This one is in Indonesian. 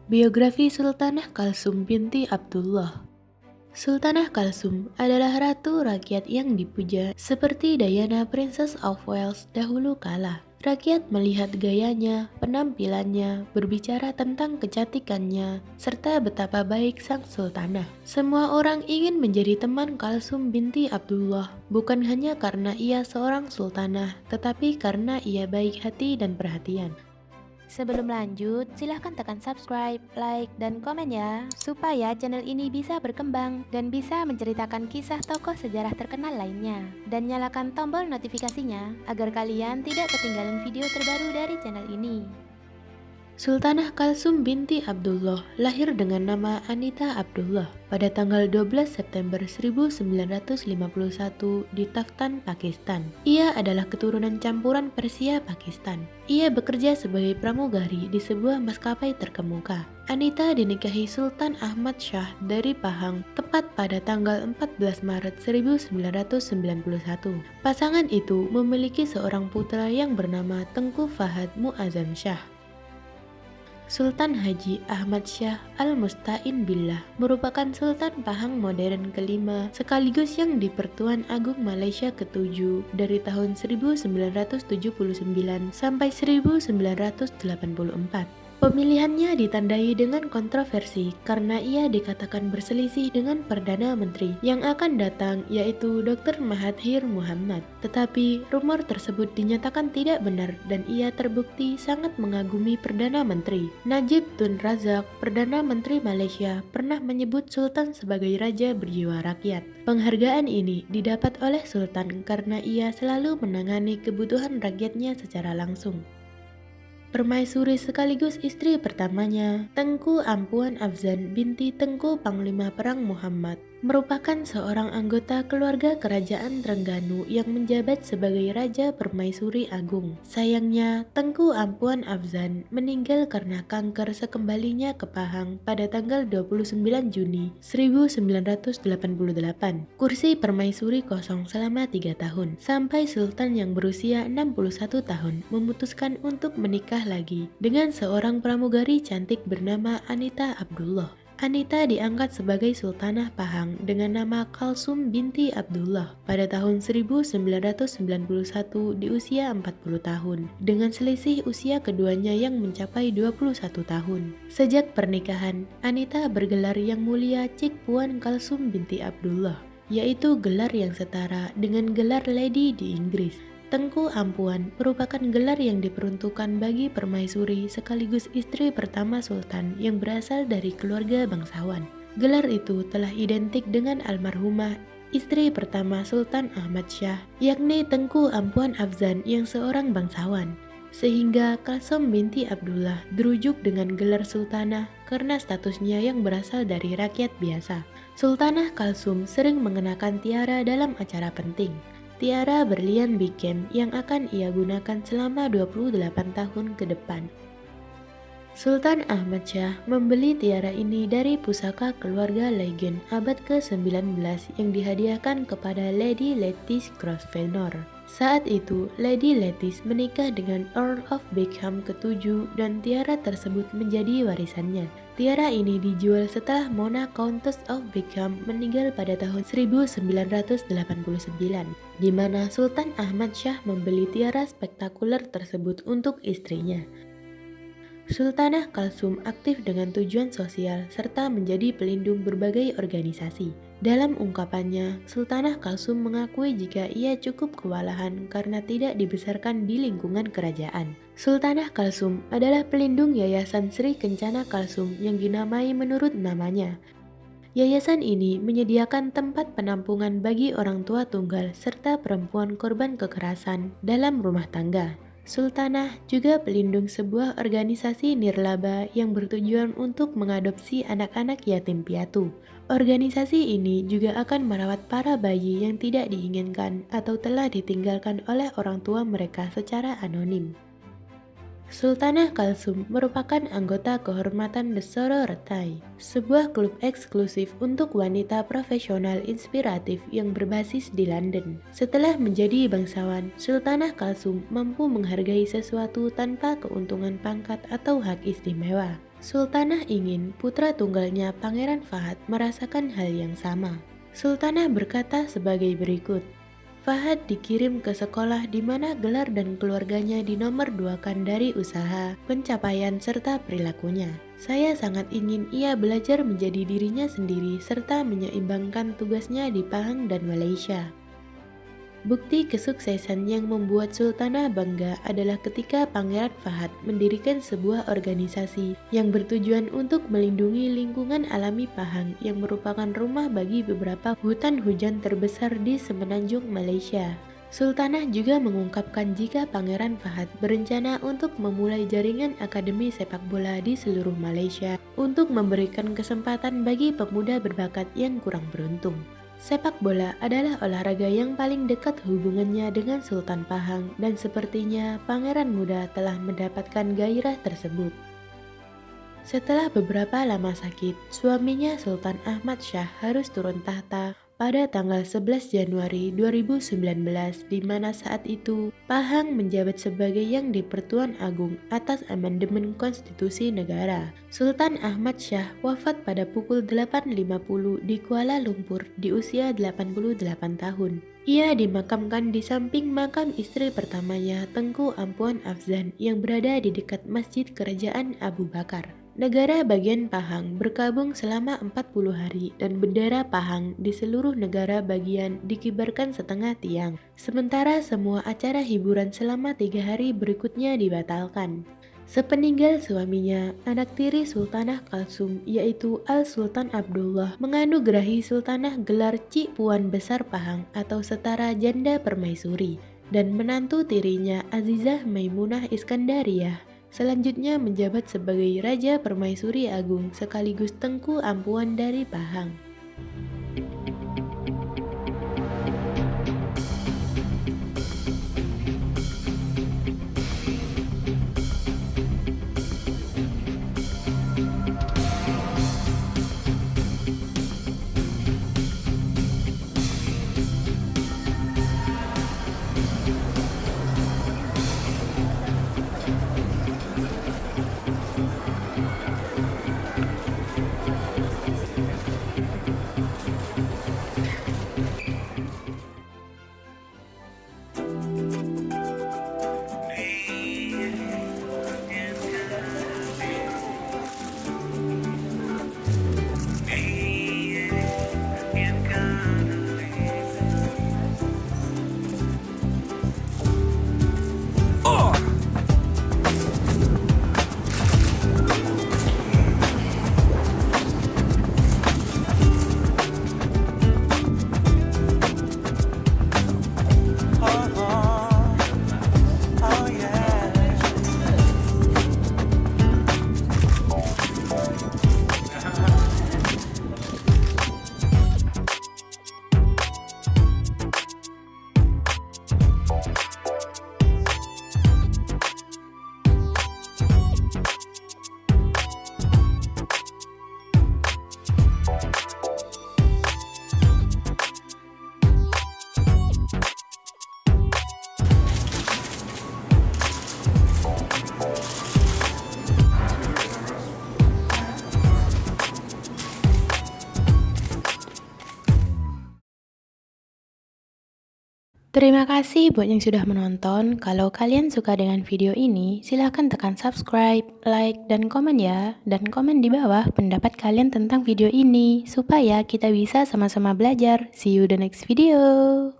Biografi Sultanah Kalsum binti Abdullah. Sultanah Kalsum adalah ratu rakyat yang dipuja seperti Diana Princess of Wales dahulu kala. Rakyat melihat gayanya, penampilannya, berbicara tentang kecantikannya, serta betapa baik sang sultanah. Semua orang ingin menjadi teman Kalsum binti Abdullah, bukan hanya karena ia seorang sultanah, tetapi karena ia baik hati dan perhatian. Sebelum lanjut, silahkan tekan subscribe, like, dan komen ya, supaya channel ini bisa berkembang dan bisa menceritakan kisah tokoh sejarah terkenal lainnya. Dan nyalakan tombol notifikasinya, agar kalian tidak ketinggalan video terbaru dari channel ini. Sultanah Kalsum binti Abdullah lahir dengan nama Anita Abdullah pada tanggal 12 September 1951 di Taftan, Pakistan. Ia adalah keturunan campuran Persia Pakistan. Ia bekerja sebagai pramugari di sebuah maskapai terkemuka. Anita dinikahi Sultan Ahmad Shah dari Pahang tepat pada tanggal 14 Maret 1991. Pasangan itu memiliki seorang putra yang bernama Tengku Fahad Muazzam Shah. Sultan Haji Ahmad Shah Al-Musta'in Billah merupakan Sultan Pahang modern kelima sekaligus yang di-Pertuan Agung Malaysia ke-7 dari tahun 1979 sampai 1984. Pemilihannya ditandai dengan kontroversi karena ia dikatakan berselisih dengan Perdana Menteri yang akan datang, yaitu Dr. Mahathir Mohamad. Tetapi rumor tersebut dinyatakan tidak benar dan ia terbukti sangat mengagumi Perdana Menteri. Najib Tun Razak, Perdana Menteri Malaysia, pernah menyebut Sultan sebagai raja berjiwa rakyat. Penghargaan ini didapat oleh Sultan karena ia selalu menangani kebutuhan rakyatnya secara langsung. Permaisuri sekaligus istri pertamanya, Tengku Ampuan Afzan binti Tengku Panglima Perang Muhammad, merupakan seorang anggota keluarga kerajaan Terengganu yang menjabat sebagai Raja Permaisuri Agung. Sayangnya, Tengku Ampuan Afzan meninggal karena kanker sekembalinya ke Pahang pada tanggal 29 Juni 1988. Kursi permaisuri kosong selama 3 tahun, sampai Sultan yang berusia 61 tahun memutuskan untuk menikah lagi dengan seorang pramugari cantik bernama Anita Abdullah. Anita diangkat sebagai Sultanah Pahang dengan nama Kalsum binti Abdullah pada tahun 1991 di usia 40 tahun, dengan selisih usia keduanya yang mencapai 21 tahun. Sejak pernikahan, Anita bergelar Yang Mulia Cik Puan Kalsum binti Abdullah, yaitu gelar yang setara dengan gelar Lady di Inggris. Tengku Ampuan merupakan gelar yang diperuntukkan bagi permaisuri sekaligus istri pertama Sultan yang berasal dari keluarga bangsawan. Gelar itu telah identik dengan almarhumah istri pertama Sultan Ahmad Shah, yakni Tengku Ampuan Afzan yang seorang bangsawan. Sehingga Kalsum binti Abdullah dirujuk dengan gelar sultanah karena statusnya yang berasal dari rakyat biasa. Sultanah Kalsum sering mengenakan tiara dalam acara penting. Tiara berlian bikem yang akan ia gunakan selama 28 tahun ke depan. Sultan Ahmad Shah membeli tiara ini dari pusaka keluarga Legend abad ke-19 yang dihadiahkan kepada Lady Lettice Grosvenor. Saat itu, Lady Lettice menikah dengan Earl of Beckham ke-7 dan tiara tersebut menjadi warisannya. Tiara ini dijual setelah Mona Countess of Beckham meninggal pada tahun 1989, di mana Sultan Ahmad Shah membeli tiara spektakuler tersebut untuk istrinya. Sultanah Kalsum aktif dengan tujuan sosial serta menjadi pelindung berbagai organisasi. Dalam ungkapannya, Sultanah Kalsum mengakui jika ia cukup kewalahan karena tidak dibesarkan di lingkungan kerajaan. Sultanah Kalsum adalah pelindung Yayasan Sri Kencana Kalsum yang dinamai menurut namanya. Yayasan ini menyediakan tempat penampungan bagi orang tua tunggal serta perempuan korban kekerasan dalam rumah tangga. Sultanah juga pelindung sebuah organisasi nirlaba yang bertujuan untuk mengadopsi anak-anak yatim piatu. Organisasi ini juga akan merawat para bayi yang tidak diinginkan atau telah ditinggalkan oleh orang tua mereka secara anonim. Sultanah Kalsum merupakan anggota kehormatan The Sorority, sebuah klub eksklusif untuk wanita profesional inspiratif yang berbasis di London. Setelah menjadi bangsawan, Sultanah Kalsum mampu menghargai sesuatu tanpa keuntungan pangkat atau hak istimewa. Sultanah ingin putra tunggalnya Pangeran Fahad merasakan hal yang sama. Sultanah berkata sebagai berikut, Fahad dikirim ke sekolah di mana gelar dan keluarganya dinomorduakan dari usaha, pencapaian, serta perilakunya. Saya sangat ingin ia belajar menjadi dirinya sendiri serta menyeimbangkan tugasnya di Pahang dan Malaysia. Bukti kesuksesan yang membuat Sultanah bangga adalah ketika Pangeran Fahad mendirikan sebuah organisasi yang bertujuan untuk melindungi lingkungan alami Pahang yang merupakan rumah bagi beberapa hutan hujan terbesar di semenanjung Malaysia. Sultanah juga mengungkapkan jika Pangeran Fahad berencana untuk memulai jaringan akademi sepak bola di seluruh Malaysia untuk memberikan kesempatan bagi pemuda berbakat yang kurang beruntung. Sepak bola adalah olahraga yang paling dekat hubungannya dengan Sultan Pahang dan sepertinya pangeran muda telah mendapatkan gairah tersebut. Setelah beberapa lama sakit, suaminya Sultan Ahmad Shah harus turun tahta pada tanggal 11 Januari 2019 di mana saat itu Pahang menjabat sebagai yang di-Pertuan Agung atas amandemen konstitusi negara. Sultan Ahmad Shah wafat pada pukul 8.50 di Kuala Lumpur di usia 88 tahun. Ia dimakamkan di samping makam istri pertamanya Tengku Ampuan Afzan yang berada di dekat Masjid Kerajaan Abu Bakar. Negara bagian Pahang berkabung selama 40 hari dan bendera Pahang di seluruh negara bagian dikibarkan setengah tiang. Sementara semua acara hiburan selama 3 hari berikutnya dibatalkan. Sepeninggal suaminya, anak tiri Sultanah Kalsum yaitu Al-Sultan Abdullah menganugerahi Sultanah gelar Cik Puan Besar Pahang atau setara Janda Permaisuri dan menantu tirinya Azizah Maimunah Iskandariyah selanjutnya menjabat sebagai Raja Permaisuri Agung sekaligus Tengku Ampuan dari Pahang. Terima kasih buat yang sudah menonton. Kalau kalian suka dengan video ini, silahkan tekan subscribe, like, dan komen ya. Dan komen di bawah pendapat kalian tentang video ini, supaya kita bisa sama-sama belajar. See you the next video.